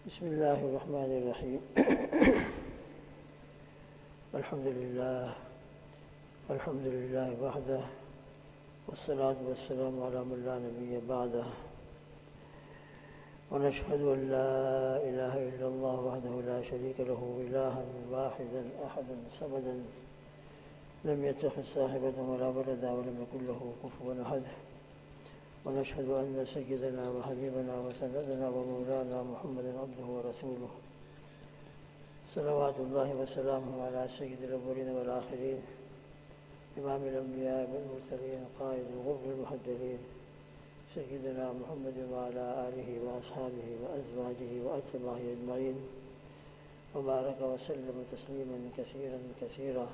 بسم الله الرحمن الرحيم. الحمد لله وحده، والصلاة والسلام على من لا نبي بعده، ونشهد أن لا إله إلا الله وحده لا شريك له إلها واحدا أحدا صمدا لم يتخذ صاحبة ولا ولدا ولم يكن له كفوا أحد، ونشهد أن سيدنا وحبيبنا وسندنا ومولانا محمدا عبده ورسوله صلوات الله وسلامه على سيد الأولين والآخرين، إمام الأنبياء والمرسلين، قائد الغر المحجلين، سيدنا محمد وعلى آله وأصحابه وأزواجه وأتباعه أجمعين، وبارك وسلم تسليما كثيرا كثيرا.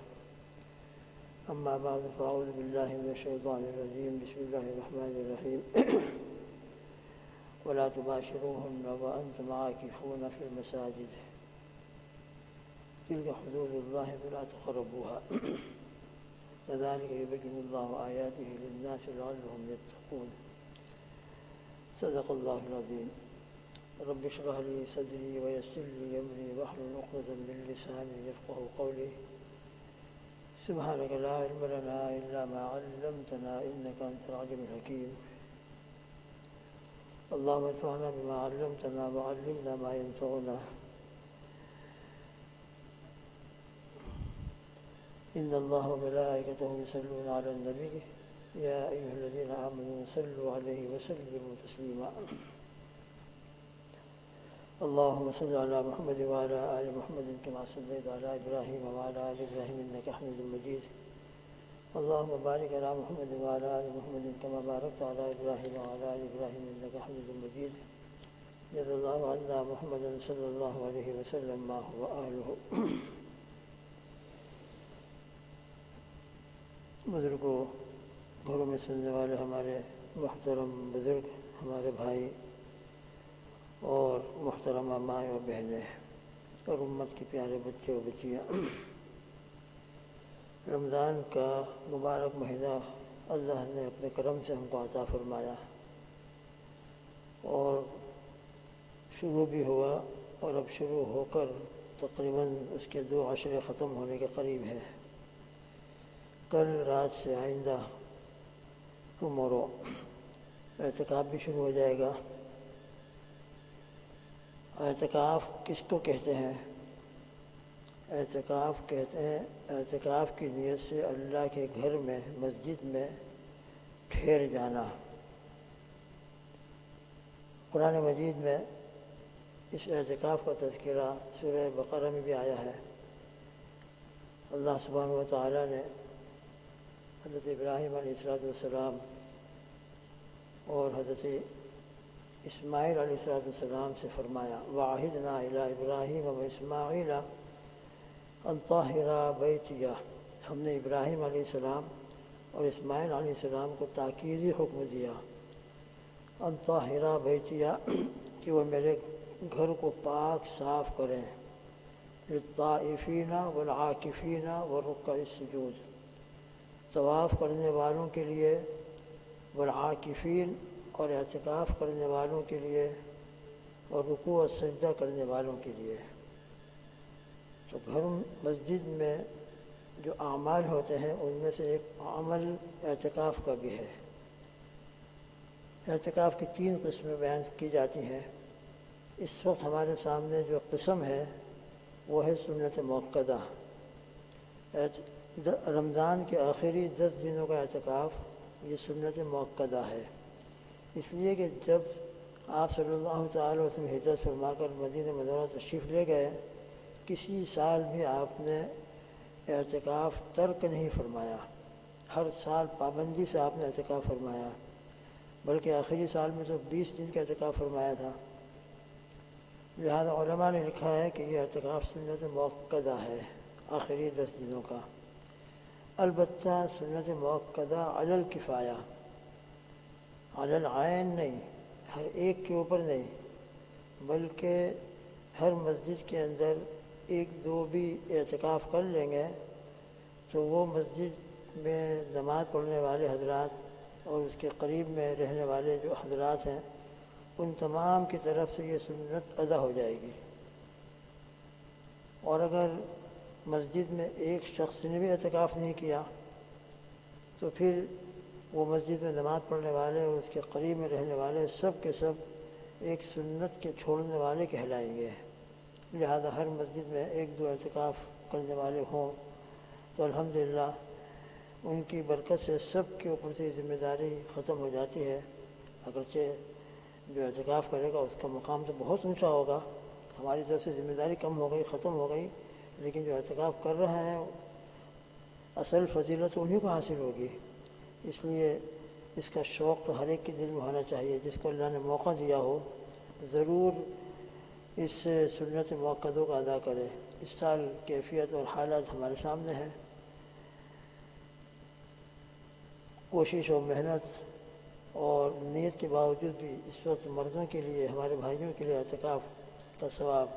أما بعد، فأعوذ بالله من الشيطان الرجيم. بسم الله الرحمن الرحيم. ولا تباشروهن وأنتم عاكفون في المساجد تلك حدود الله فلا تقربوها كذلك يبين الله آياته للناس لعلهم يتقون. صدق الله العظيم. رب اشرح لي صدري ويسر لي أمري واحلل عقدة من لساني يفقهوا قولي. سبحانك لا علم لنا إلا ما علمتنا إنك أنت العليم الحكيم. اللهم انفعنا بما علمتنا وعلمنا ما ينفعنا. إن الله وملائكته يصلون على النبي يا أيها الذين آمنوا صلوا عليه وسلموا تسليما. اللهم صل على محمد وعلى آل محمد كما صليت على إبراهيم وعلى آل إبراهيم إنك حميد مجيد. اللهم بارك على محمد وعلى آل محمد كما باركت على إبراهيم وعلى آل إبراهيم إنك حميد مجيد. جزا الله عنا محمدا صلی اللہ علیہ وسلم ما هو آلہ. بزرگوں، گھروں میں سننے والے ہمارے محترم بزرگ، ہمارے بھائی اور محترمہ مائیں و بہنیں اور امت کے پیارے بچے و بچیاں، رمضان کا مبارک مہینہ اللہ نے اپنے کرم سے ہم کو عطا فرمایا اور شروع بھی ہوا اور اب شروع ہو کر تقریباً اس کے 2 عشرے ختم ہونے کے قریب ہے. کل رات سے آئندہ ٹمورو اعتکاف بھی شروع ہو جائے گا. اعتکاف کس کو کہتے ہیں؟ اعتکاف کہتے ہیں اعتکاف کی نیت سے اللہ کے گھر میں، مسجد میں ٹھہر جانا. قرآن مجید میں اس اعتکاف کا تذکرہ سورہ بقرہ میں بھی آیا ہے. اللہ سبحانہ و تعالیٰ نے حضرت ابراہیم علیہ السلام اور حضرت اسماعیل علیہ السلام سے فرمایا: وَعَهِدْنَا إِلَىٰ إِبْرَاهِيمَ وَإِسْمَاعِيلَ أَن طَهِّرَا بَيْتِيَ. ہم نے ابراہیم علیہ السلام اور اسماعیل علیہ السلام کو تاکیدی حکم دیا ان طاہرا بیتیہ، کہ وہ میرے گھر کو پاک صاف کریں. للطائفین والعاکفین والرکع السجود، طواف کرنے والوں کے لیے، والعاکفین اور اعتکاف کرنے والوں کے لیے، اور رکوع و سجدہ کرنے والوں کے لیے. تو گھر مسجد میں جو اعمال ہوتے ہیں ان میں سے ایک عمل اعتکاف کا بھی ہے. اعتکاف کی 3 قسمیں بیان کی جاتی ہیں. اس وقت ہمارے سامنے جو قسم ہے وہ ہے سنت موقدہ. رمضان کے آخری 10 دنوں کا اعتکاف یہ سنت موقدہ ہے. اس لیے کہ جب آپ صلی اللہ تعالی وسلم ہجرت فرما کر مدینہ منورہ تشریف لے گئے، کسی سال بھی آپ نے اعتکاف ترک نہیں فرمایا. ہر سال پابندی سے آپ نے اعتکاف فرمایا، بلکہ آخری سال میں تو 20 دن کا اعتکاف فرمایا تھا. لہذا علماء نے لکھا ہے کہ یہ اعتکاف سنت موقدہ ہے، آخری 10 دنوں کا. البتہ سنت موقدہ علی الکفایہ، علی العین نہیں، ہر ایک کے اوپر نہیں، بلکہ ہر مسجد کے اندر 1-2 بھی اعتکاف کر لیں گے تو وہ مسجد میں نماز پڑھنے والے حضرات اور اس کے قریب میں رہنے والے جو حضرات ہیں ان تمام کی طرف سے یہ سنت ادا ہو جائے گی۔ اور اگر مسجد میں ایک شخص نے بھی اعتکاف نہیں کیا تو پھر وہ مسجد میں نماز پڑھنے والے اور اس کے قریب میں رہنے والے سب کے سب ایک سنت کے چھوڑنے والے کہلائیں گے۔ لہذا ہر مسجد میں ایک دو اعتکاف کرنے والے ہوں تو الحمدللہ ان کی برکت سے سب کے اوپر سے ذمہ داری ختم ہو جاتی ہے۔ اگرچہ جو اعتکاف کرے گا اس کا مقام تو بہت اونچا ہوگا، ہماری طرف سے ذمہ داری کم ہو گئی، ختم ہو گئی، لیکن جو اعتکاف کر رہا ہے اصل فضیلت انہی کو حاصل ہوگی۔ اس لیے اس کا شوق تو ہر ایک کے دل میں ہونا چاہیے، جس کو اللہ نے موقع دیا ہو ضرور اس سنت موقعوں کا ادا کرے۔ اس سال کیفیت اور حالات ہمارے سامنے ہے، کوشش و محنت اور نیت کے باوجود بھی اس وقت مردوں کے لیے، ہمارے بھائیوں کے لیے اعتکاف کا ثواب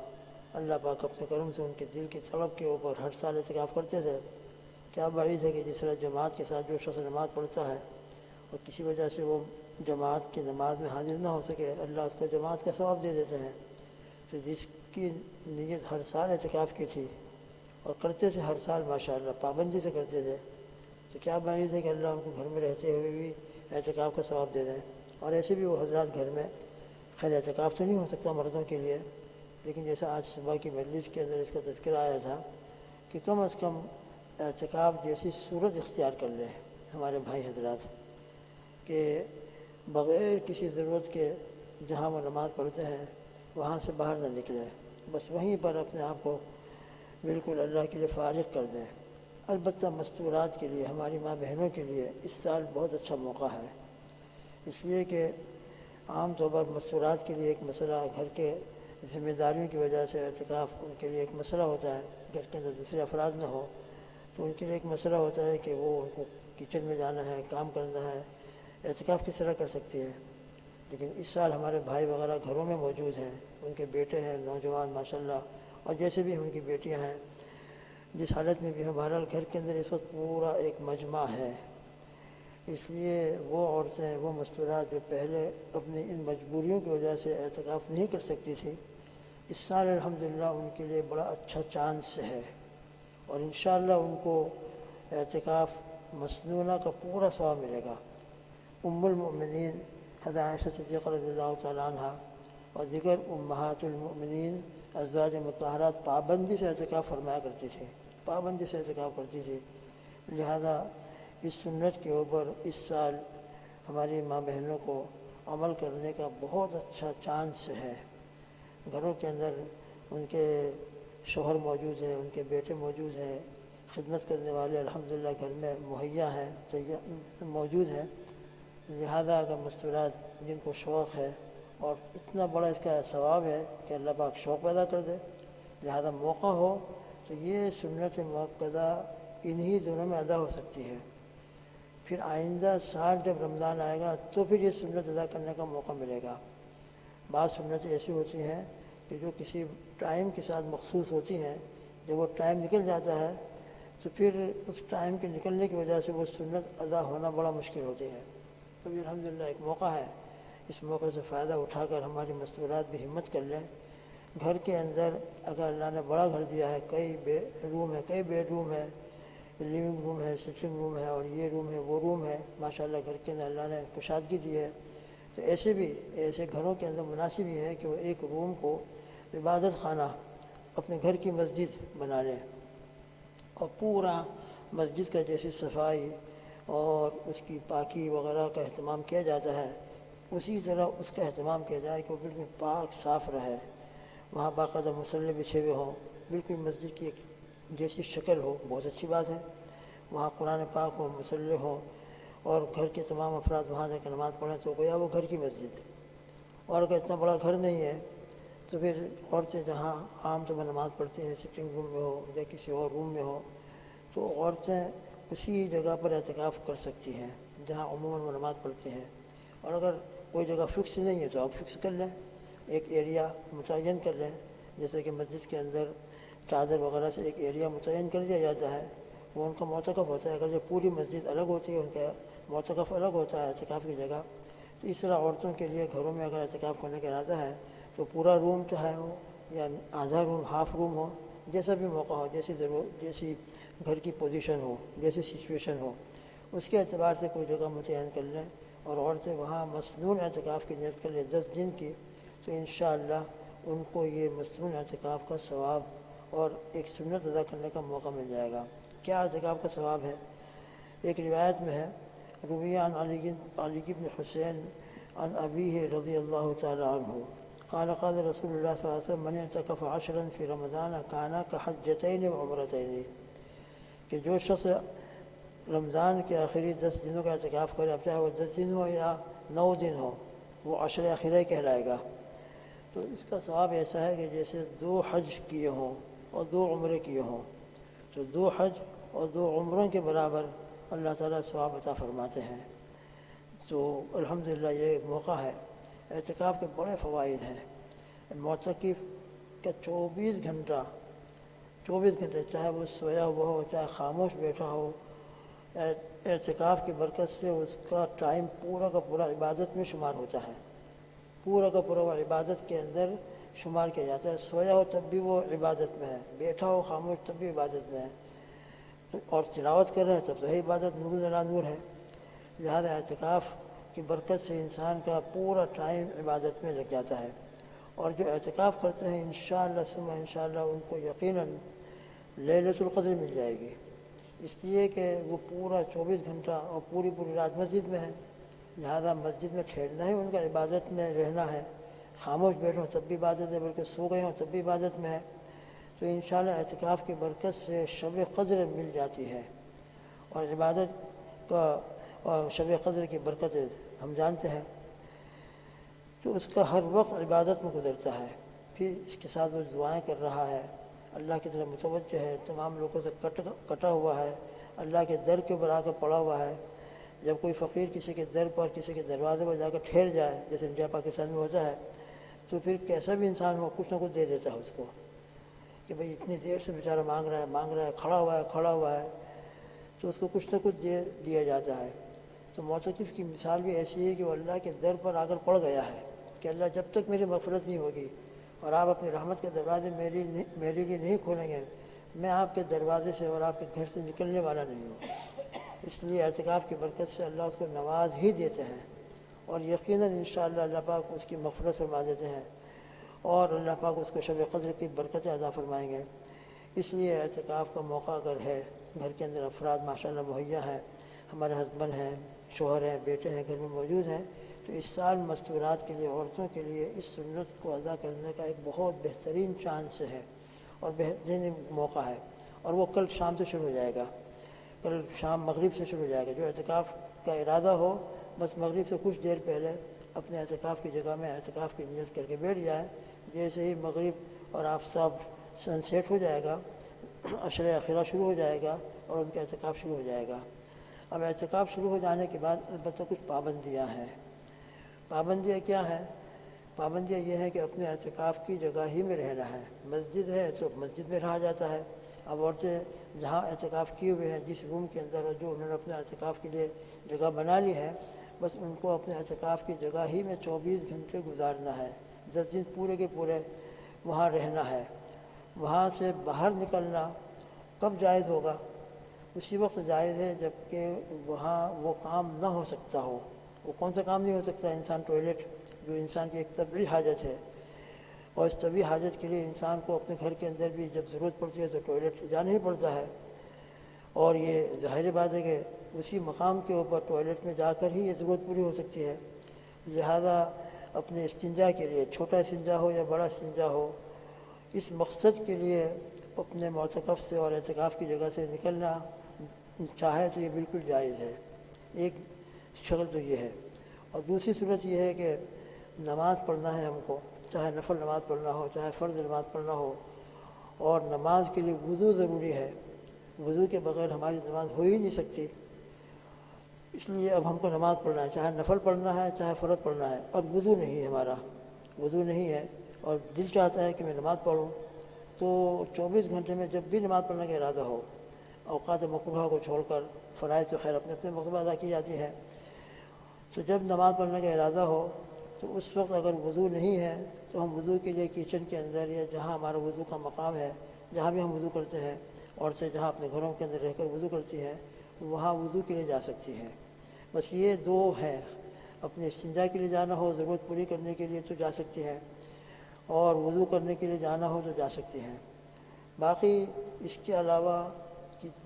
اللہ پاک اپنے کرم سے ان کے دل کی طلب کے اوپر ہر سال اعتکاف کرتے تھے۔ کیا بعید ہے کہ جس طرح جماعت کے ساتھ جو شخص نماز پڑھتا ہے اور کسی وجہ سے وہ جماعت کی نماز میں حاضر نہ ہو سکے، اللہ اس کو جماعت کا ثواب دے دیتے ہیں۔ تو جس کی نیت ہر سال اعتکاف کی تھی اور کرتے تھے ہر سال ماشاءاللہ پابندی سے کرتے تھے، تو کیا بعید ہے کہ اللہ ان کو گھر میں رہتے ہوئے بھی اعتکاف کا ثواب دے دیں۔ اور ایسے بھی وہ حضرات گھر میں، خیر اعتکاف تو نہیں ہو سکتا مردوں کے لیے، لیکن جیسا آج صبح کی مجلس کے اندر اس کا تذکرہ آیا تھا کہ کم از کم اعتکاف جیسی صورت اختیار کر لیں ہمارے بھائی حضرات، کہ بغیر کسی ضرورت کے جہاں وہ نماز پڑھتے ہیں وہاں سے باہر نہ نکلیں، بس وہیں پر اپنے آپ کو بالکل اللہ کے لیے فارغ کر دیں۔ البتہ مستورات کے لیے، ہماری ماں بہنوں کے لیے اس سال بہت اچھا موقع ہے، اس لیے کہ عام طور پر مستورات کے لیے ایک مسئلہ، گھر کے ذمہ داریوں کی وجہ سے اعتکاف ان کے لیے ایک مسئلہ ہوتا ہے، گھر کے اندر دوسرے افراد نہ ہو تو ان کے لیے ایک مسئلہ ہوتا ہے کہ وہ ان کو کچن میں جانا ہے، کام کرنا ہے، اعتکاف کس طرح کر سکتی ہے۔ لیکن اس سال ہمارے بھائی وغیرہ گھروں میں موجود ہیں، ان کے بیٹے ہیں نوجوان ماشاءاللہ، اور جیسے بھی ان کی بیٹیاں ہیں، جس حالت میں بھی ہے، بہرحال گھر کے اندر اس وقت پورا ایک مجمع ہے۔ اس لیے وہ عورتیں، وہ مستورات جو پہلے اپنی ان مجبوریوں کی وجہ سے اعتکاف نہیں کر سکتی تھی، اس سال الحمدللہ ان کے لیے بڑا اچھا چانس ہے، اور انشاءاللہ ان کو اعتکاف مسنونہ کا پورا ثواب ملے گا۔ ام المؤمنین حضرت عائشہ صدیقہ رضی اللہ تعالیٰ عنہ اور دیگر امہات المؤمنین ازواج مطہرات پابندی سے اعتکاف فرمایا کرتی تھی، پابندی سے اعتکاف کرتی تھی۔ لہذا اس سنت کے اوپر اس سال ہماری ماں بہنوں کو عمل کرنے کا بہت اچھا چانس ہے۔ گھروں کے اندر ان کے شوہر موجود ہیں، ان کے بیٹے موجود ہیں، خدمت کرنے والے الحمدللہ گھر میں مہیا ہیں، موجود ہیں۔ لہذا اگر مستورات جن کو شوق ہے، اور اتنا بڑا اس کا ثواب ہے کہ اللہ پاک شوق پیدا کر دے، لہذا موقع ہو تو یہ سنت موقعہ انہی دنوں میں ادا ہو سکتی ہے۔ پھر آئندہ سال جب رمضان آئے گا تو پھر یہ سنت ادا کرنے کا موقع ملے گا۔ بعض سنتیں ایسی ہوتی ہیں کہ جو کسی ٹائم کے ساتھ مخصوص ہوتی ہیں، جب وہ ٹائم نکل جاتا ہے تو پھر اس ٹائم کے نکلنے کی وجہ سے وہ سنت ادا ہونا بڑا مشکل ہوتی ہے۔ تو یہ الحمدللہ ایک موقع ہے، اس موقع سے فائدہ اٹھا کر ہماری مستورات بھی ہمت کر لیں۔ گھر کے اندر اگر اللہ نے بڑا گھر دیا ہے، کئی روم ہے، کئی بیڈ روم ہے، لیونگ روم ہے، سٹنگ روم ہے، اور یہ روم ہے، وہ روم ہے، ماشاءاللہ گھر کے اندر اللہ نے کشادگی دی ہے، تو ایسے گھروں کے اندر مناسب یہ ہے کہ وہ ایک روم کو عبادت خانہ، اپنے گھر کی مسجد بنا لیں، اور پورا مسجد کا جیسی صفائی اور اس کی پاکی وغیرہ کا اہتمام کیا جاتا ہے، اسی طرح اس کا اہتمام کیا جائے کہ وہ بالکل پاک صاف رہے۔ وہاں باقاعدہ مصلی بچھے ہوئے ہوں، بالکل مسجد کی ایک جیسی شکل ہو، بہت اچھی بات ہے۔ وہاں قرآن پاک ہو، مصلی ہو، اور گھر کے تمام افراد وہاں جا کے نماز پڑھیں تو گویا وہ گھر کی مسجد۔ اور اگر اتنا بڑا گھر نہیں ہے تو پھر عورتیں جہاں عام طور پر نماز پڑھتی ہیں، سٹنگ روم میں ہو یا کسی اور روم میں ہو، تو عورتیں اسی جگہ پر اعتکاف کر سکتی ہیں جہاں عموماً وہ نماز پڑھتی ہیں۔ اور اگر کوئی جگہ فکس نہیں ہے تو آپ فکس کر لیں، ایک ایریا متعین کر لیں، جیسے کہ مسجد کے اندر چادر وغیرہ سے ایک ایریا متعین کر دیا جاتا ہے، وہ ان کا معتکف ہوتا ہے۔ اگر جو پوری مسجد الگ ہوتی ہے، ان کا معتکف الگ ہوتا ہے اعتکاف کی جگہ، تو اس طرح عورتوں کے لیے گھروں میں اگر اعتکاف کرنے کا ارادہ ہے تو پورا روم چاہے ہو یا آدھا روم ہاف روم ہو، جیسا بھی موقع ہو، جیسی گھر کی پوزیشن ہو، جیسی سچویشن ہو، اس کے اعتبار سے کوئی جگہ متعین کر لیں اور عورتیں وہاں مسنون اعتکاف کی نیت کر لیں 10 دن کی، تو انشاءاللہ ان کو یہ مسنون اعتکاف کا ثواب اور ایک سنت ادا کرنے کا موقع مل جائے گا۔ کیا اعتکاف کا ثواب ہے؟ ایک روایت میں ہے، رویہ عن علی بن حسین عن ابیہ رضی اللہ تعالی عنہ قال قال رسول اللہ صلی اللہ علیہ وسلم من اعتکف 10 فی رمضان کان کحجتین وعمرتین، کہ جو شخص رمضان کے آخری 10 دنوں کا اعتکاف کرے، اب چاہے وہ 10 دن ہو یا 9 دن ہو، وہ عشر اخیرہ کہلائے گا۔ تو اس کا ثواب ایسا ہے کہ جیسے 2 حج کیے ہوں اور 2 عمرے کیے ہوں، تو 2 حج اور 2 عمروں کے برابر اللہ تعالیٰ ثواب عطا فرماتے ہیں۔ تو الحمدللہ یہ ایک موقع ہے۔ اعتکاف کے بڑے فوائد ہیں۔ معتکف کا 24 گھنٹے چاہے وہ سویا ہوا ہو، چاہے خاموش بیٹھا ہو، اعتکاف کی برکت سے اس کا ٹائم پورا کا پورا عبادت میں شمار ہوتا ہے، پورا کا پورا وہ عبادت کے اندر شمار کیا جاتا ہے۔ سویا ہو تب بھی وہ عبادت میں ہے، بیٹھا ہو خاموش تب بھی عبادت میں ہے، اور تلاوت کر رہے ہیں تب تو ہے عبادت، نور علی نور ہے۔ لہذا اعتکاف کی برکت سے انسان کا پورا ٹائم عبادت میں لگ جاتا ہے، اور جو اعتکاف کرتے ہیں انشاءاللہ ثم انشاءاللہ ان کو یقیناً لیلۃ القدر مل جائے گی، اس لیے کہ وہ پورا 24 گھنٹہ اور پوری رات مسجد میں ہے، لہذا مسجد میں ٹھہرنا ہی ان کا عبادت میں رہنا ہے۔ خاموش بیٹھے ہوں تب بھی عبادت ہے، بلکہ سو گئے ہوں تب بھی عبادت میں ہے۔ تو انشاءاللہ اعتکاف کی برکت سے شب قدر مل جاتی ہے، اور عبادت کا اور شب قدر کی برکت ہم جانتے ہیں، تو اس کا ہر وقت عبادت میں گزرتا ہے۔ پھر اس کے ساتھ وہ دعائیں کر رہا ہے، اللہ کی طرف متوجہ ہے، تمام لوگوں سے کٹا ہوا ہے، اللہ کے در کے اوپر آ کر پڑا ہوا ہے۔ جب کوئی فقیر کسی کے در پر، کسی کے دروازے پر جا کر ٹھہر جائے، جیسے انڈیا پاکستان میں ہوتا ہے، تو پھر کیسا بھی انسان ہو کچھ نہ کچھ دے دیتا ہے اس کو، کہ بھئی اتنی دیر سے بیچارہ مانگ رہا ہے، کھڑا ہوا ہے، تو اس کو کچھ نہ کچھ دیا جاتا ہے۔ تو معتکف کی مثال بھی ایسی ہے کہ وہ اللہ کے در پر آ کر پڑ گیا ہے کہ اللہ جب تک میری مغفرت نہیں ہوگی اور آپ اپنی رحمت کے دروازے میرے لیے نہیں کھولیں گے، میں آپ کے دروازے سے اور آپ کے گھر سے نکلنے والا نہیں ہوں۔ اس لیے اعتکاف کی برکت سے اللہ اس کو نواز ہی دیتے ہیں، اور یقیناً انشاءاللہ اللہ پاک اس کی مغفرت فرما دیتے ہیں، اور اللہ پاک اس کو شب قدر کی برکتیں عطا فرمائیں گے۔ اس لیے اعتکاف کا موقع اگر ہے، گھر کے اندر افراد ماشاءاللہ مہیا ہے، ہمارے ہسبینڈ ہیں، شوہر ہیں، بیٹے ہیں گھر میں موجود ہیں، تو اس سال مستورات کے لیے، عورتوں کے لیے اس سنت کو ادا کرنے کا ایک بہت بہترین چانس ہے اور بہترین موقع ہے، اور وہ کل شام سے شروع ہو جائے گا، کل شام مغرب سے شروع ہو جائے گا۔ جو اعتکاف کا ارادہ ہو بس مغرب سے کچھ دیر پہلے اپنے اعتکاف کی جگہ میں اعتکاف کی نیت کر کے بیٹھ جائے، جیسے ہی مغرب اور آفتاب سن سیٹ ہو جائے گا، عشر اخیرہ شروع ہو جائے گا اور ان کا اعتکاف شروع ہو جائے گا۔ اب اعتکاف شروع ہو جانے کے بعد البتہ کچھ پابندیاں ہیں۔ پابندیاں کیا ہیں؟ پابندیاں یہ ہیں کہ اپنے اعتکاف کی جگہ ہی میں رہنا ہے۔ مسجد ہے تو مسجد میں رہا جاتا ہے۔ اب عورتیں جہاں اعتکاف کیے ہوئے ہیں، جس روم کے اندر، اور جو انہوں نے اپنے اعتکاف کے لیے جگہ بنا لی ہے، بس ان کو اپنے اعتکاف کی جگہ ہی میں 24 گھنٹے گزارنا ہے، 10 دن پورے کے پورے وہاں رہنا ہے۔ وہاں سے باہر نکلنا کب جائز ہوگا؟ اسی وقت جائز ہے جب کہ وہاں وہ کام نہ ہو سکتا ہو۔ وہ کون سا کام نہیں ہو سکتا؟ انسان ٹوائلٹ، جو انسان کی ایک طبعی حاجت ہے، اور اس طبعی حاجت کے لیے انسان کو اپنے گھر کے اندر بھی جب ضرورت پڑتی ہے تو ٹوائلٹ جانا ہی پڑتا ہے، اور یہ ظاہر بات ہے کہ اسی مقام کے اوپر ٹوائلٹ میں جا کر ہی یہ ضرورت پوری ہو سکتی ہے۔ لہذا اپنے استنجا کے لیے، چھوٹا استنجا ہو یا بڑا استنجا ہو، اس مقصد کے لیے اپنے معتکف سے اور اعتکاف کی جگہ سے نکلنا چاہے تو یہ بالکل جائز ہے۔ ایک شکل تو یہ ہے، اور دوسری صورت یہ ہے کہ نماز پڑھنا ہے ہم کو، چاہے نفل نماز پڑھنا ہو، چاہے فرض نماز پڑھنا ہو، اور نماز کے لیے وضو ضروری ہے، وضو کے بغیر ہماری نماز ہو ہی نہیں سکتی۔ اس لیے اب ہم کو نماز پڑھنا ہے، چاہے نفل پڑھنا ہے چاہے فرض پڑھنا ہے، اور وضو نہیں ہے، ہمارا وضو نہیں ہے، اور دل چاہتا ہے کہ میں نماز پڑھوں، تو 24 گھنٹے میں جب بھی نماز پڑھنے کا ارادہ ہو، اوقات مکروہہ کو چھوڑ کر، فرائض تو خیر اپنے اپنے وقت میں ادا کی جاتی ہے، تو جب نماز پڑھنے کا ارادہ ہو تو اس وقت اگر وضو نہیں ہے تو ہم وضو کے لیے کچن کے اندر یا جہاں ہمارا وضو کا مقام ہے، جہاں بھی ہم وضو کرتے ہیں، عورتیں جہاں اپنے گھروں کے اندر رہ کر وضو کرتی ہیں وہاں وضو کے لیے جا سکتی ہیں۔ بس یہ دو ہے، اپنے استنجا کے لیے جانا ہو ضرورت پوری کرنے کے لیے تو جا سکتی ہیں، اور وضو کرنے کے لیے جانا ہو تو جا سکتی ہیں۔ باقی اس کے علاوہ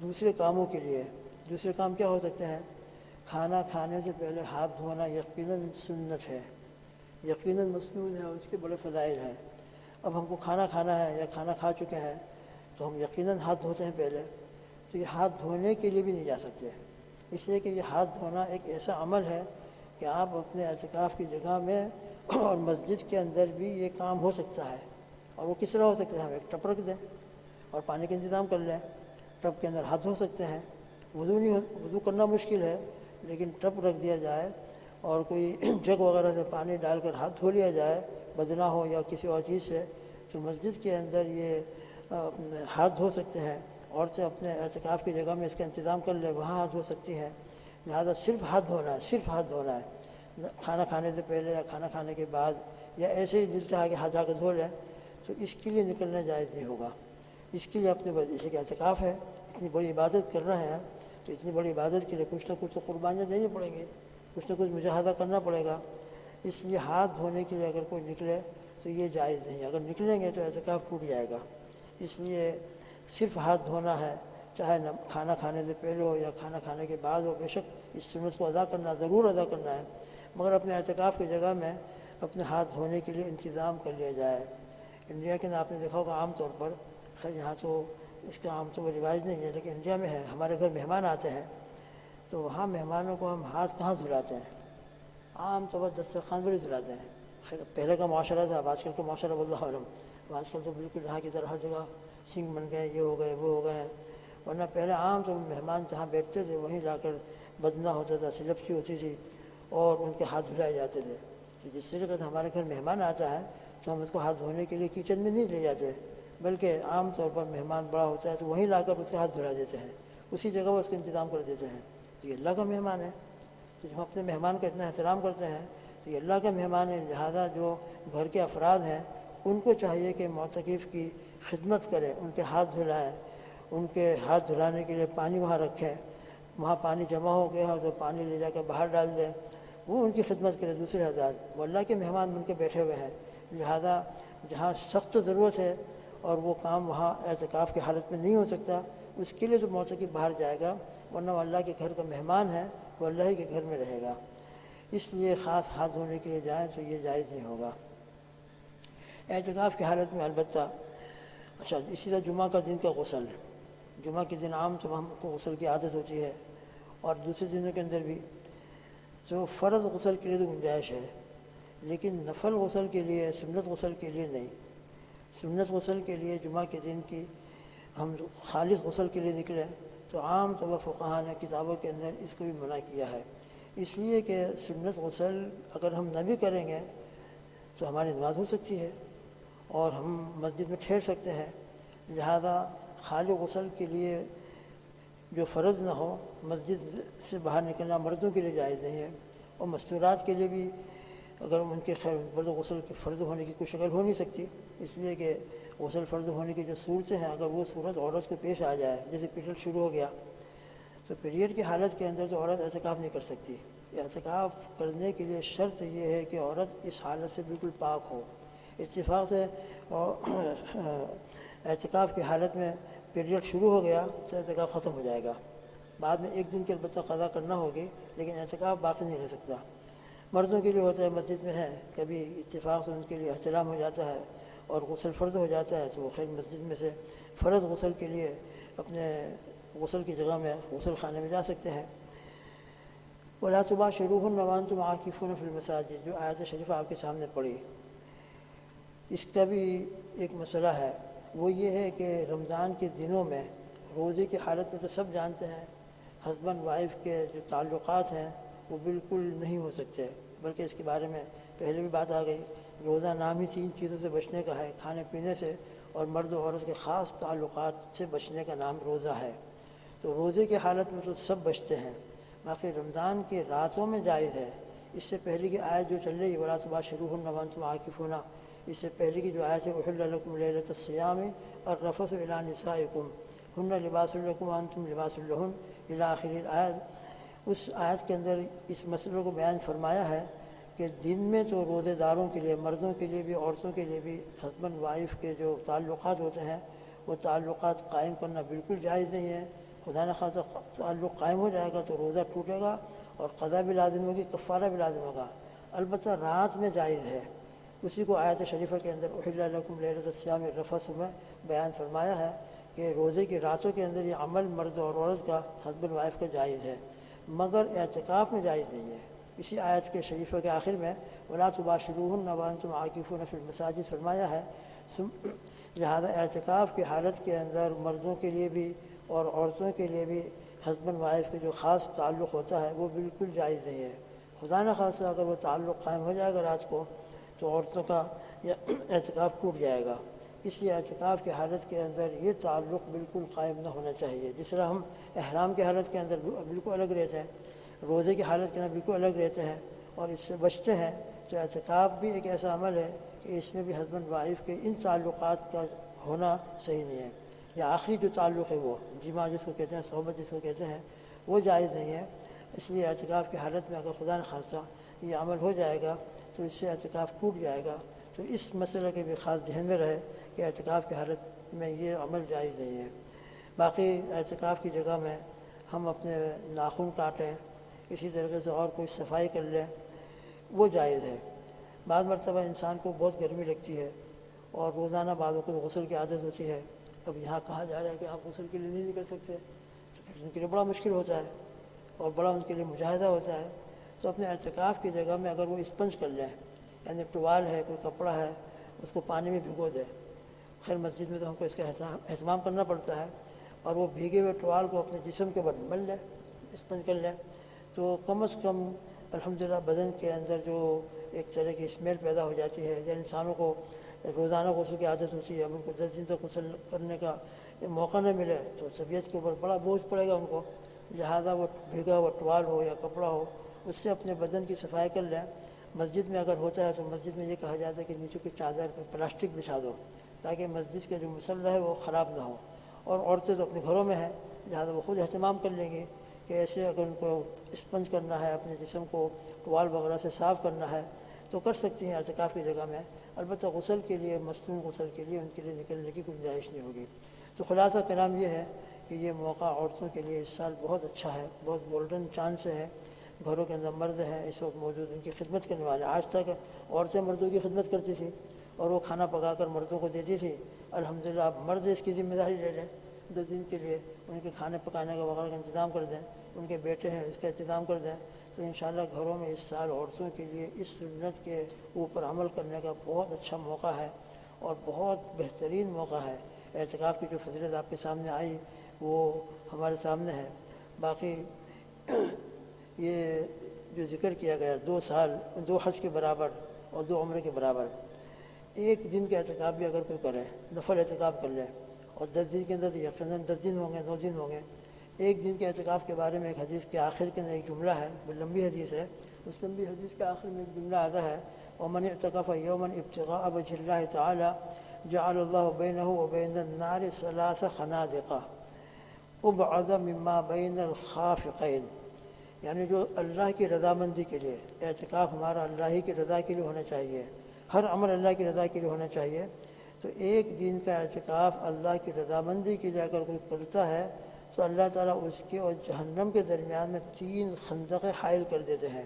دوسرے کاموں کے لیے دوسرے کام کیا ہو سکتے ہیں؟ کھانا کھانے سے پہلے ہاتھ دھونا یقیناً سنت ہے، یقیناً مسنون ہے، اور اس کے بڑے فضائل ہیں۔ اب ہم کو کھانا کھانا ہے یا کھانا کھا چکے ہیں تو ہم یقیناً ہاتھ دھوتے ہیں پہلے، تو یہ ہاتھ دھونے کے لیے بھی نہیں جا سکتے، اس لیے کہ یہ ہاتھ دھونا ایک ایسا عمل ہے کہ آپ اپنے اعتکاف کی جگہ میں اور مسجد کے اندر بھی یہ کام ہو سکتا ہے۔ اور وہ کس طرح ہو سکتا ہے؟ ہم ایک ٹپ رکھ دیں اور پانی کا انتظام کر لیں، ٹپ کے اندر ہاتھ دھو سکتے ہیں۔ وضو کرنا مشکل ہے، لیکن ٹپ رکھ دیا جائے اور کوئی جگ وغیرہ سے پانی ڈال کر ہاتھ دھو لیا جائے بدنا ہو یا کسی اور چیز سے، تو مسجد کے اندر یہ ہاتھ دھو سکتے ہیں۔ عورتیں اپنے اعتکاف کی جگہ میں اس کا انتظام کر لیں، وہاں ہاتھ دھو سکتی ہیں۔ لہٰذا صرف ہاتھ دھونا ہے، صرف ہاتھ دھونا ہے، کھانا کھانے سے پہلے یا کھانا کھانے کے بعد یا ایسے ہی دل چاہا کہ ہاتھ جا کے دھو لیں، تو اس کے لیے نکلنا جائز نہیں ہوگا۔ اس کے لیے اپنے جیسے کہ اعتکاف ہے، اتنی بڑی عبادت کر رہے ہیں تو اتنی بڑی عبادت کے لیے کچھ نہ کچھ تو قربانیاں دینی پڑیں گی، کچھ نہ کچھ مجاہدہ کرنا پڑے گا۔ اس لیے ہاتھ دھونے کے لیے اگر کوئی نکلے تو یہ جائز نہیں، اگر نکلیں گے تو اعتکاف ٹوٹ جائے گا۔ اس لیے صرف ہاتھ دھونا ہے، چاہے کھانا کھانے سے پہلے ہو یا کھانا کھانے کے بعد ہو، بے شک اس سنت کو ادا کرنا ضرور ادا کرنا ہے، مگر اپنے اعتکاف کی جگہ میں اپنے ہاتھ دھونے کے لیے انتظام کر لیا جائے۔ انڈیا کے اندر آپ نے دیکھا ہوگا عام طور پر، خیر یہاں تو اس کا عام طور پر رواج نہیں ہے، لیکن انڈیا میں ہے، ہمارے گھر مہمان آتے ہیں تو وہاں مہمانوں کو ہم ہاتھ کہاں دھلاتے ہیں؟ عام طور پر دسترخوان پر ہی دھلاتے ہیں۔ خیر پہلے کا معاشرہ تھا، اب آج کل کا معاشرہ واللہ عالم، آج کل تو بالکل یہاں کی طرح ہر جگہ سنگ بن گئے، یہ ہو گئے وہ ہو گئے، ورنہ پہلے عام طور پر مہمان جہاں بیٹھتے تھے وہیں لا کر بدنا ہوتا تھا، سلپچی ہوتی تھی اور ان کے ہاتھ دھلائے جاتے تھے۔ تو جس طریقے سے ہمارے گھر مہمان آتا ہے تو ہم اس کو ہاتھ دھونے کے لیے کچن میں نہیں لے جاتے، بلکہ عام طور پر مہمان بڑا ہوتا ہے تو وہیں لا کر اس کے ہاتھ دھلا دیتے ہیں، اسی جگہ وہ اس کا انتظام کر دیتے ہیں۔ تو یہ اللہ کا مہمان ہے، تو جب ہم اپنے مہمان کا اتنا احترام کرتے ہیں تو یہ اللہ کا مہمان ہے، لہٰذا جو گھر کے افراد ہیں ان کو چاہیے کہ معتکف کی خدمت کریں، ان کے ہاتھ دھلائیں، ان کے ہاتھ دھلانے کے لیے پانی وہاں رکھیں، وہاں پانی جمع ہو گیا ہو تو پانی لے جا کے باہر ڈال دیں، وہ ان کی خدمت کریں۔ دوسرے حضرات وہ اللہ کے مہمان بن کے بیٹھے ہوئے ہیں، لہٰذا جہاں سخت ضرورت ہے اور وہ کام وہاں اعتکاف کی حالت میں نہیں ہو سکتا، اس کے لیے تو معتکف باہر جائے گا، ورنہ وہ اللہ کے گھر کا مہمان ہے، وہ اللہ ہی کے گھر میں رہے گا۔ اس لیے خاص ہاتھ دھونے کے لیے جائیں تو یہ جائز نہیں ہوگا اعتکاف کی حالت میں۔ البتہ اچھا اسی طرح جمعہ کا دن کا غسل، جمعہ کے دن عام طور ہم کو غسل کی عادت ہوتی ہے اور دوسرے دنوں کے اندر بھی، تو فرض غسل کے لیے تو گنجائش ہے، لیکن نفل غسل کے لیے، سنت غسل کے لیے نہیں۔ سنت غسل کے لیے جمعہ کے دن کی ہم خالص غسل کے لیے نکلیں تو عام طور پر فقہاء نے کتابوں کے اندر اس کو بھی منع کیا ہے، اس لیے کہ سنت غسل اگر ہم نہ بھی کریں گے تو ہماری نماز ہو سکتی ہے اور ہم مسجد میں ٹھہر سکتے ہیں، لہذا خالی غسل کے لیے جو فرض نہ ہو مسجد سے باہر نکلنا مردوں کے لیے جائز نہیں ہے، اور مستورات کے لیے بھی اگر ان کے خیر پر غسل کے فرض ہونے کی کوئی شکل ہو نہیں سکتی، اس لیے کہ غسل فرض ہونے کی جو صورتیں ہیں اگر وہ صورت عورت کو پیش آ جائے، جیسے پیریڈ شروع ہو گیا تو پیریڈ کی حالت کے اندر تو عورت اعتکاف نہیں کر سکتی۔ اعتکاف کرنے کے لیے شرط یہ ہے کہ عورت اس حالت سے بالکل پاک ہو۔ اتفاق سے اعتکاف کی حالت میں پیریڈ شروع ہو گیا تو اعتکاف ختم ہو جائے گا، بعد میں ایک دن کے البتہ قضا کرنا ہوگی، لیکن اعتکاف باقی نہیں رہ سکتا۔ مردوں کے لیے ہوتا ہے، مسجد میں ہے، کبھی اتفاق سے ان کے لیے احتلام ہو جاتا ہے اور غسل فرض ہو جاتا ہے تو وہ خیر مسجد میں سے فرض غسل کے لیے اپنے غسل کی جگہ میں غسل خانے میں جا سکتے ہیں۔ وَلَا تُبَاشِرُوهُنَّ وَأَنْتُمْ عَاكِفُونَ فِي الْمَسَاجِدِ، جو آیت شریفہ آپ کے سامنے پڑھی، اس کا بھی ایک مسئلہ ہے، وہ یہ ہے کہ رمضان کے دنوں میں روزے کی حالت میں تو سب جانتے ہیں ہسبینڈ وائف کے جو تعلقات ہیں وہ بالکل نہیں ہو سکتے، بلکہ اس کے بارے میں پہلے بھی بات آ گئی، روزہ نام ہی 3 چیزوں سے بچنے کا ہے، کھانے پینے سے اور مرد و عورت کے خاص تعلقات سے بچنے کا نام روزہ ہے، تو روزے کی حالت میں تو سب بچتے ہیں۔ باقی رمضان کی راتوں میں جائز ہے اس سے پہلے کی آیت جو چل رہی ہے ولا تباشروہن وانتم عاکفون، اس سے پہلے کی جو آیت ہے احل لکم لیلۃ الصیام الرفث الی نسائکم ہن لباس لکم وانتم لباس لہن الی آخر الآیت، اس آیت کے اندر اس مسئلے کو بیان فرمایا ہے کہ دن میں تو روزے داروں کے لیے، مردوں کے لیے بھی عورتوں کے لیے بھی ہسبینڈ وائف کے جو تعلقات ہوتے ہیں وہ تعلقات قائم کرنا بالکل جائز نہیں ہے۔ خدا نخواستہ تعلق قائم ہو جائے گا تو روزہ ٹوٹے گا اور قضا بھی لازم ہوگی، کفارہ بھی لازم ہوگا۔ البتہ رات میں جائز ہے، اسی کو آیت شریفہ کے اندر احل لکم لیلۃ الصیام الرفث میں بیان فرمایا ہے کہ روزے کی راتوں کے اندر یہ عمل مرد اور عورت کا، ہسبینڈ وائف کا جائز ہے، مگر اعتکاف میں جائز نہیں ہے۔ اسی آیت کے شریفہ کے آخر میں ولا تباشروہن وانتم عاکفون فی المساجد فرمایا ہے، لہذا اعتکاف کی حالت کے اندر مردوں کے لیے بھی اور عورتوں کے لیے بھی ہسبینڈ وائف کے جو خاص تعلق ہوتا ہے وہ بالکل جائز نہیں ہے۔ خدا نخواستہ اگر وہ تعلق قائم ہو جائے گا رات کو تو عورتوں کا اعتکاف ٹوٹ جائے گا۔ اس لیے اعتکاف کی حالت کے اندر یہ تعلق بالکل قائم نہ ہونا چاہیے۔ جس طرح ہم احرام کی حالت کے اندر بالکل الگ رہتے ہیں، روزے کی حالت کے اندر بالکل الگ رہتے ہیں اور اس سے بچتے ہیں، تو اعتکاف بھی ایک ایسا عمل ہے کہ اس میں بھی ہسبینڈ وائف کے ان تعلقات کا ہونا صحیح نہیں ہے، یا آخری جو تعلق ہے وہ جماع جس کو کہتے ہیں، صحبت جس کو کہتے ہیں، وہ جائز نہیں ہے۔ اس لیے اعتکاف کی حالت میں اگر خدا نخواستہ یہ عمل ہو جائے گا تو اس سے اعتکاف ٹوٹ جائے گا۔ تو اس مسئلے کے بھی خاص ذہن میں رہے کہ اعتکاف کی حالت میں یہ عمل جائز نہیں ہے۔ باقی اعتکاف کی جگہ میں ہم اپنے ناخن کاٹیں، اسی طریقے سے اور کوئی صفائی کر لیں، وہ جائز ہے۔ بعض مرتبہ انسان کو بہت گرمی لگتی ہے اور روزانہ بعضوں کو غسل کی عادت ہوتی ہے، اب یہاں کہا جا رہا ہے کہ آپ غسل کے لیے نہیں نکل سکتے، تو پھر ان کے لیے بڑا مشکل ہوتا ہے اور بڑا ان کے لیے مجاہدہ ہوتا ہے۔ تو اپنے اعتکاف کی جگہ میں اگر وہ اسپنج کر لیں، یعنی ٹوال ہے، کوئی کپڑا ہے، اس کو پانی میں بھگو دیں۔ خیر مسجد میں تو ہم کو اس کا اہتمام کرنا پڑتا ہے، اور وہ بھیگے ہوئے ٹوال کو اپنے جسم کے اوپر مل لیں، اسپنج کر لیں، تو کم از کم الحمدللہ بدن کے اندر جو ایک طرح کی اسمیل پیدا ہو جاتی ہے، یا انسانوں کو روزانہ غسل کی عادت ہوتی ہے، اب ان کو 10 دن تک غسل کرنے کا موقع نہ ملے تو طبیعت کے اوپر بڑا بوجھ پڑے گا ان کو، لہذا وہ بھیگا ہوا ٹوال ہو یا کپڑا ہو اس سے اپنے بدن کی صفائی کر لیں۔ مسجد میں اگر ہوتا ہے تو مسجد میں یہ کہا جاتا ہے کہ نیچے کی چادر پہ پلاسٹک بچھا دو تاکہ مسجد کا جو مصلی ہے وہ خراب نہ ہو، اور عورتیں تو اپنے گھروں میں ہیں لہذا وہ خود اہتمام کر لیں گے کہ ایسے اگر ان کو اسپنج کرنا ہے، اپنے جسم کو ٹوال وغیرہ سے صاف کرنا ہے تو کر سکتی ہیں اعتکاف کی جگہ میں، البتہ غسل کے لیے، مصنون غسل کے لیے ان کے لیے نکلنے کی گنجائش نہیں ہوگی۔ تو خلاصہ کلام یہ ہے کہ یہ موقع عورتوں کے لیے اس سال بہت اچھا ہے، بہت گولڈن چانس ہے۔ گھروں کے اندر مرد ہیں اس وقت موجود، ان کی خدمت کرنے والے، آج تک عورتیں مردوں کی خدمت کرتی تھیں اور وہ کھانا پکا کر مردوں کو دیتی تھی، الحمدللہ اب مرد اس کی ذمہ داری لے لیں، 10 دن کے لیے ان کے کھانے پکانے کا وغیرہ کا انتظام کر دیں، ان کے بیٹے ہیں اس کا انتظام کر دیں، تو انشاءاللہ گھروں میں اس سال عورتوں کے لیے اس سنت کے اوپر عمل کرنے کا بہت اچھا موقع ہے اور بہت بہترین موقع ہے۔ اعتکاف کی جو فضیلت آپ کے سامنے آئی وہ ہمارے سامنے ہے۔ باقی یہ جو ذکر کیا گیا 2 سال 2 حج کے برابر اور 2 عمرے کے برابر، ایک دن کا اعتکاف بھی اگر کوئی کرے، نفل اعتکاف کر لے، اور 10 دن کے اندر یقیناً 10 دن ہوں گے، 9 دن ہوں گے۔ ایک دن کے اعتکاف کے بارے میں ایک حدیث کے آخر کے اندر ایک جملہ ہے، وہ لمبی حدیث ہے، اس لمبی حدیث کے آخر میں ایک جملہ آتا ہے وَمَنِ اعْتَكَفَ يَوْمًا ابْتِغَاءَ وَجْهِ اللَّهِ تَعَالَى جَعَلَ اللَّهُ بَيْنَهُ وَبَيْنَ النَّارِ 3 خَنَادِقَ أُبْعَدَ مِمَّا بَيْنَ الْخَافِقَيْنِ، یعنی جو اللہ کی رضامندی کے لیے، اعتکاف ہمارا اللہ ہی کی رضا کے لیے ہونا چاہیے، ہر عمل اللہ کی رضا کے لیے ہونا چاہیے، تو ایک دن کا اعتکاف اللہ کی رضامندی کے لیے اگر کوئی کرتا ہے تو اللہ تعالیٰ اس کے اور جہنم کے درمیان میں 3 خندقیں حائل کر دیتے ہیں۔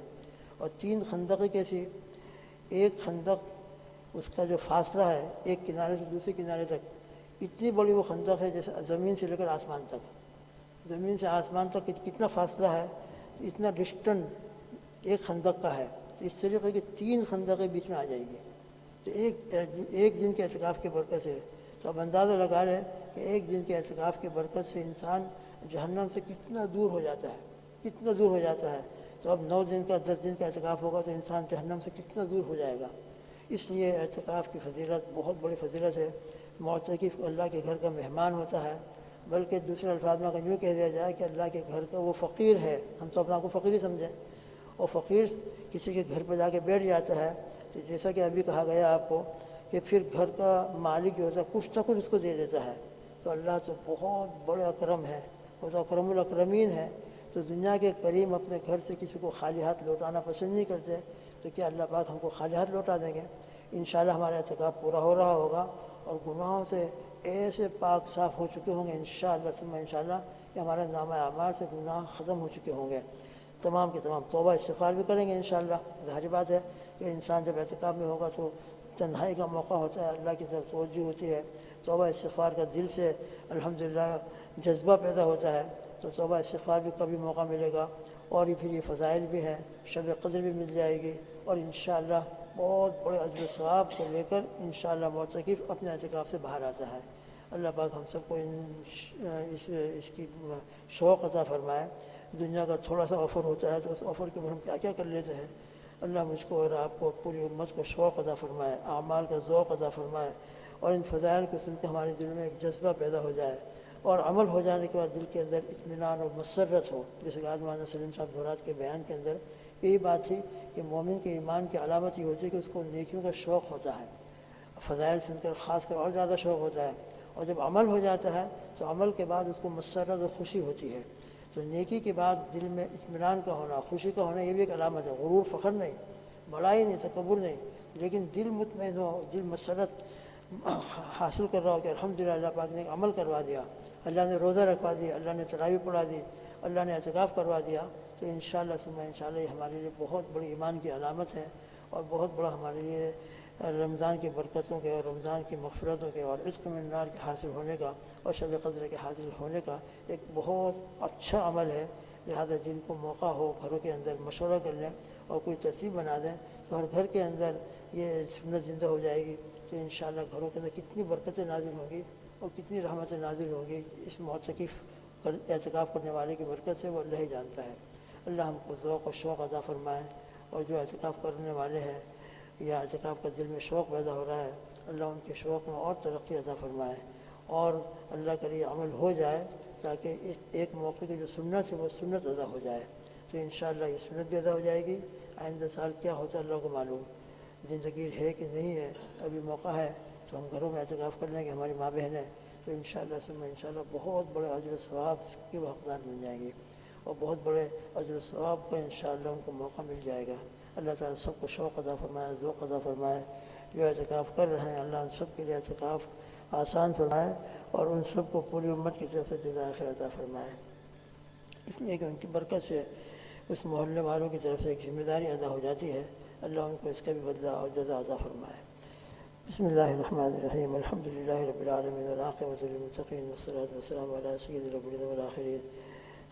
اور 3 خندقیں کیسی؟ ایک خندق اس کا جو فاصلہ ہے ایک کنارے سے دوسرے کنارے تک، اتنی بڑی وہ خندق ہے جیسے زمین سے لے کر آسمان تک، زمین سے آسمان تک کتنا فاصلہ ہے، اتنا ڈسٹنس ایک خندق کا ہے، تو اس طریقے کی 3 خندقیں بیچ میں آ جائیں گی، تو ایک دن کے اعتکاف کی برکت سے، تو اب اندازہ لگا لیں کہ ایک دن کے اعتکاف کی برکت سے انسان جہنم سے کتنا دور ہو جاتا ہے، کتنا دور ہو جاتا ہے۔ تو اب 9 دن کا 10 دن کا اعتکاف ہوگا تو انسان جہنم سے کتنا دور ہو جائے گا۔ اس لیے اعتکاف کی فضیلت بہت بڑی فضیلت ہے۔ معتکف اللہ کے گھر کا مہمان ہوتا ہے، بلکہ دوسرے الفاظ میں اگر یوں کہہ دیا جائے کہ اللہ کے گھر کا وہ فقیر ہے، ہم تو اپنا کو فقیر ہی سمجھیں، اور فقیر کسی کے گھر پہ جا کے بیٹھ جاتا ہے تو جیسا کہ ابھی کہا گیا آپ کو کہ پھر گھر کا مالک جو ہوتا ہے کچھ نہ کچھ اس کو دے دیتا ہے. تو اللہ تو بہت بڑے اکرم ہے، وہ تو اکرم الاکرمین ہے. تو دنیا کے کریم اپنے گھر سے کسی کو خالی ہاتھ لوٹانا پسند نہیں کرتے، تو کیا اللہ پاک ہم کو خالی ہاتھ لوٹا دیں گے؟ انشاءاللہ ہمارا اعتکاف پورا ہو رہا ہوگا اور گناہوں سے ایسے پاک صاف ہو چکے ہوں گے انشاءاللہ ثم انشاءاللہ کہ ہمارے نامہ اعمال سے گناہ ختم ہو چکے ہوں گے. تمام کے تمام توبہ استغفار بھی کریں گے انشاءاللہ. ظاہری بات ہے کہ انسان جب اعتکاف میں ہوگا تو تنہائی کا موقع ہوتا ہے، اللہ کی طرف توجہ ہوتی ہے، توبہ استغفار کا دل سے الحمدللہ جذبہ پیدا ہوتا ہے. تو توبہ استغفار بھی کبھی موقع ملے گا. اور پھر یہ فضائل بھی ہیں، شب قدر بھی مل جائے گی اور انشاءاللہ بہت بڑے اجر و ثواب کو لے کر انشاءاللہ معتکف اپنے اعتکاف سے باہر آتا ہے. اللہ پاک ہم سب کو اس کی شوق عطا فرمائے. دنیا کا تھوڑا سا آفر ہوتا ہے تو اس آفر کے اوپر ہم کیا کیا کر لیتے ہیں. اللہ مجھ کو اور آپ کو پوری امت کو شوق عطا فرمائے، اعمال کا ذوق عطا فرمائے اور ان فضائل کو سن کے ہمارے دل میں ایک جذبہ پیدا ہو جائے اور عمل ہو جانے کے بعد دل کے اندر اطمینان اور مسرت ہو. جیسے کہ آج مولانا سلیم صاحب دورات کے بیان کے اندر یہی بات تھی کہ مومن کے ایمان کی علامت یہ ہوتی ہے کہ اس کو نیکیوں کا شوق ہوتا ہے، فضائل سن کر خاص کر اور زیادہ شوق ہوتا ہے. اور جب عمل ہو جاتا ہے تو عمل کے بعد اس کو مسرت اور خوشی ہوتی ہے. تو نیکی کے بعد دل میں اطمینان کا ہونا، خوشی کا ہونا، یہ بھی ایک علامت ہے. غرور فخر نہیں، بڑائی نہیں، تکبر نہیں، لیکن دل مطمئن ہو، دل مسرت حاصل کر رہا ہو کہ الحمدللہ اللہ پاک نے ایک عمل کروا دیا، اللہ نے روزہ رکھوا دیا، اللہ نے تراویح پڑھا دی، اللہ نے اعتکاف کروا دیا. تو انشاءاللہ ثم انشاءاللہ یہ ہمارے لیے بہت بڑی ایمان کی علامت ہے اور بہت بڑا ہمارے لیے رمضان کی برکتوں کے اور رمضان کی مغفرتوں کے اور عتق من النار کے حاصل ہونے کا اور شب قدر کے حاصل ہونے کا ایک بہت اچھا عمل ہے. لہذا جن کو موقع ہو گھروں کے اندر مشورہ کر لیں اور کوئی ترتیب بنا دیں تو ہر گھر کے اندر یہ سنت زندہ ہو جائے گی. تو انشاءاللہ گھروں کے اندر کتنی برکتیں نازل ہوں گی اور کتنی رحمتیں نازل ہوں گی اس معتکف اعتکاف کرنے والے کی برکت سے، وہ اللہ ہی جانتا ہے. اللہ ہم کو ذوق و شوق عطا فرمائے اور جو اعتکاف کرنے والے ہیں یا اعتکاف کا دل میں شوق پیدا ہو رہا ہے اللہ ان کے شوق میں اور ترقی عطا فرمائے اور اللہ کرے یہ عمل ہو جائے تاکہ ایک موقع کی جو سنت ہے وہ سنت ادا ہو جائے. تو انشاءاللہ یہ سنت بھی ادا ہو جائے گی. آئندہ سال کیا ہوتا ہے اللہ کو معلوم، زندگی ہے کہ نہیں ہے، ابھی موقع ہے تو ہم گھروں میں اعتکاف کر لیں گے. ہماری ماں بہنیں تو انشاءاللہ ثم انشاءاللہ بہت بڑے اجر و ثواب کے وہ حقدار بن جائیں گے اور بہت بڑے اجر و ثواب کا انشاءاللہ ان کو موقع مل جائے گا. اللہ تعالیٰ سب کو شوق عطا فرمائے، ذوق عطا فرمائے. جو اعتکاف کر رہے ہیں اللہ ان سب کے لیے اعتکاف آسان فرمائے اور ان سب کو پوری امت کی طرف سے جزائے خیر عطا فرمائے. اس لیے کہ ان کی برکت سے اس محلے والوں کی طرف سے ایک ذمہ داری ادا ہو جاتی ہے. اللہ ان کو اس کا بھی بدلہ اور جزا عطا فرمائے. بسم اللہ الرحمن الرحیم. الحمدللہ رب العالمین والعاقبۃ للمتقین والصلاۃ والسلام علی سید الاولین والآخرین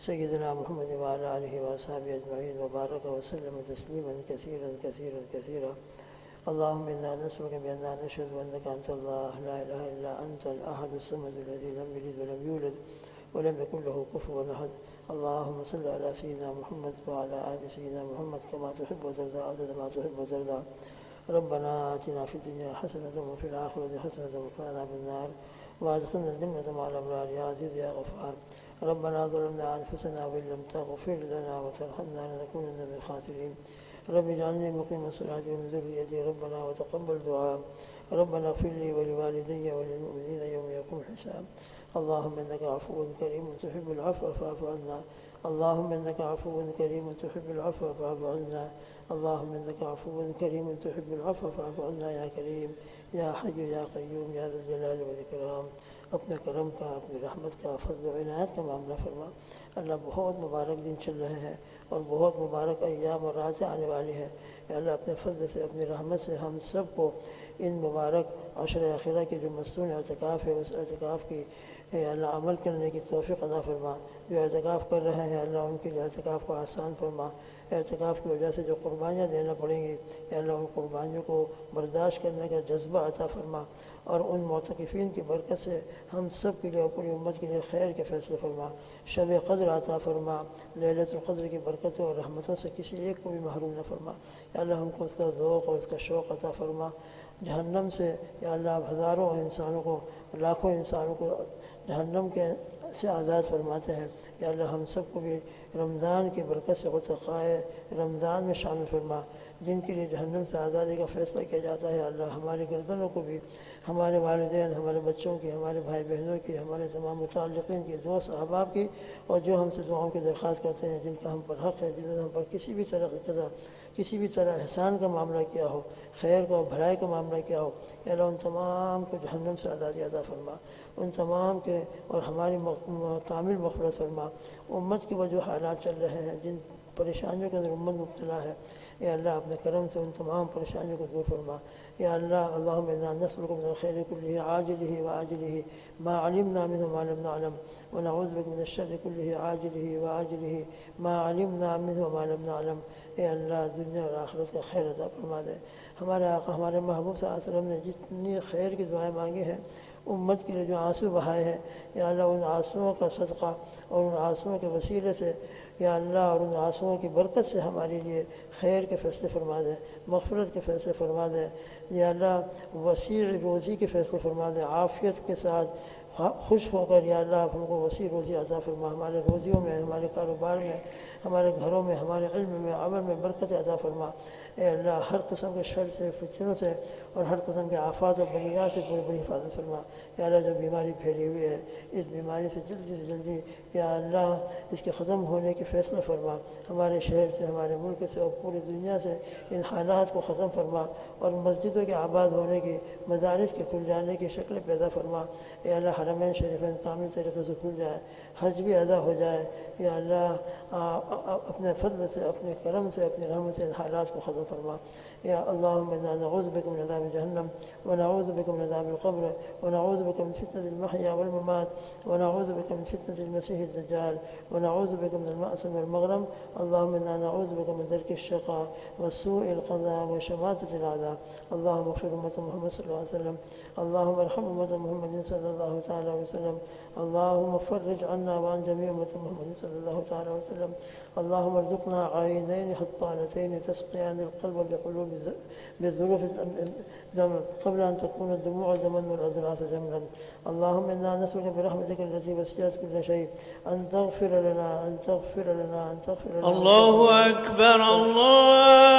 سیدنا محمد وعلی آلہ واصحابہ اجمعین وبارک وسلم تسلیما کثیرا کثیرا کثیرا. اللهم انا نسألك بأننا نشهد أنك أنت الله لا إله إلا أنت الأحد الصمد الذي لم يلد ولم يولد ولم يكن له كفوا أحد. اللهم صل على سيدنا محمد وعلى آل سيدنا محمد كما تحب وترضى عدد ما تحب وترضى. ربنا آتنا في الدنيا حسنة وفي الآخرة حسنة وقنا عذاب النار وأدخلنا الجنة مع الأبرار يا عزيز يا غفار. ربنا ظلمنا أنفسنا وإن لم تغفر لنا وترحمنا لنكونن من الخاسرين. رب اجعلني مقيم الصلاة ومن ذريتي ربنا وتقبل دعاء. ربنا اغفر لي ولوالدي وللمؤمنين يوم يقوم الحساب. اللهم إنك عفو كريم تحب العفو فاعف عنا. اللهم إنك عفو كريم تحب العفو فاعف عنا. اللهم إنك عفو كريم تحب العفو فاعف عنا يا كريم يا حي يا قيوم يا ذا الجلال والإكرام. اپنے کرم کا، اپنی رحمت کا، فضل و عنایت کا معاملہ فرما. اللہ بہت مبارک دن چل رہے ہیں اور بہت مبارک ایام اور راتیں آنے والی ہیں. یا اللہ اپنے فضل سے، اپنی رحمت سے ہم سب کو ان مبارک عشر اخیرہ کے جو مستون اعتکاف ہے اس اعتکاف کی اللہ عمل کرنے کی توفیق عطا فرما. جو اعتکاف کر رہے ہیں اللہ ان کے لیے اعتکاف کو آسان فرما. اعتکاف کی وجہ سے جو قربانیاں دینا پڑیں گی یا اللہ ان قربانیوں کو برداشت کرنے کا جذبہ عطا فرما اور ان معتکفین کی برکت سے ہم سب کے لیے اور پوری امت کے لیے خیر کے فیصلے فرما. شب قدر عطا فرما. لیلۃ القدر کی برکتوں اور رحمتوں سے کسی ایک کو بھی محروم نہ فرما. یا اللہ ہم کو اس کا ذوق اور اس کا شوق عطا فرما. جہنم سے یا اللہ آپ ہزاروں انسانوں کو لاکھوں انسانوں کو جہنم کے سے آزاد فرماتے ہیں یا اللہ ہم سب کو بھی رمضان کی برکت سے اتقائے رمضان میں شامل فرما جن کے لیے جہنم سے آزادی کا فیصلہ کیا جاتا ہے اللہ ہماری گردنوں کو بھی ہمارے والدین ہمارے بچوں کی ہمارے بھائی بہنوں کی ہمارے تمام متعلقین کی دوست احباب کی اور جو ہم سے دعاؤں کی درخواست کرتے ہیں جن کا ہم پر حق ہے جنہوں نے ہم پر کسی بھی طرح کی قضا کسی بھی طرح احسان کا معاملہ کیا ہو خیر کا بھلائی کا معاملہ کیا ہو یا اللہ ان تمام کو جہنم سے آزادی عطا فرما ان تمام کے اور ہماری کامل مغفرت فرما امت کی وجہ حالات چل رہے ہیں جن پریشانیوں کے اندر امت مبتلا ہے یا اللہ اپنے کرم سے ان تمام پریشانیوں کو دور فرما یا اللہ اللہم انا نسألک من الخیر کلہ عاجلہ وآجلہ ما علمنا منہ ما لم نعلم ونعوذ بک من الشر کلہ عاجلہ وآجلہ ما علمنا منہ ما لم نعلم اے اللہ دنیا اور آخرت کا خیر عطا فرما دے ہمارے آقا ہمارے محبوب صلی اللہ علیہ وسلم نے جتنی خیر کی دعائیں مانگی ہیں امت کے لیے جو آنسو بہائے ہیں یا اللہ ان آنسوؤں کا صدقہ اور ان آنسوؤں کے وسیلے سے یا اللہ اور ان آنسوؤں کی برکت سے ہمارے لیے خیر کے فیصلے فرما دے مغفرت کے فیصلے فرما دے یا اللہ وسیع روزی کے فیصلے فرما دے عافیت کے ساتھ خوش ہو کر یا اللہ آپ ہم کو وسیع روزی عطا فرما ہمارے روزیوں میں ہمارے کاروبار میں ہمارے گھروں میں ہمارے علم میں عمل میں برکت عطا فرما اے اللہ ہر قسم کے شر سے فتنوں سے اور ہر قسم کے آفات و بلیات سے پوری بڑی حفاظت فرما یا اللہ جو بیماری پھیلی ہوئی ہے اس بیماری سے جلدی یا اللہ اس کے ختم ہونے کی فیصلہ فرما ہمارے شہر سے ہمارے ملک سے اور پوری دنیا سے ان حالات کو ختم فرما اور مسجدوں کے آباد ہونے کی مدارس کے کھل جانے کی شکل پیدا فرما اے اللہ حرمین شریفین کامل طریقے سے کھل جائے حج بھی ادا ہو جائے یا اللہ اپنے فضل سے اپنے کرم سے اپنی رحمت سے ان حالات کو ختم فرما یا اللہم انا نعوذ بک من عذاب جہنم ونعوذ بک من عذاب القبر ونعوذ بک من فتنة المحیا والممات ونعوذ بک من فتنة المسیح الدجال ونعوذ بک من المأثم والمغرم اللہم انا نعوذ بک من درک الشقاء وسوء القضاء وشماتة الأعداء اللہم اغفر امت محمد صلی اللہ علیہ وسلم اللہم ارحم امت محمد صلی اللہ تعالی علیہ وسلم اللہم فرج عنا وعن جميع امت محمد صلی اللہ تعالی علیہ وسلم اللہم ارزقنا عینین حطانتین تسقیان القلب بظروف دم قبل ان تكون الدموع دما والاضراس جمرا اللهم انا نسألك برحمتك التي وسعت كل شيء ان تغفر لنا ان تغفر لنا ان تغفر لنا الله أكبر الله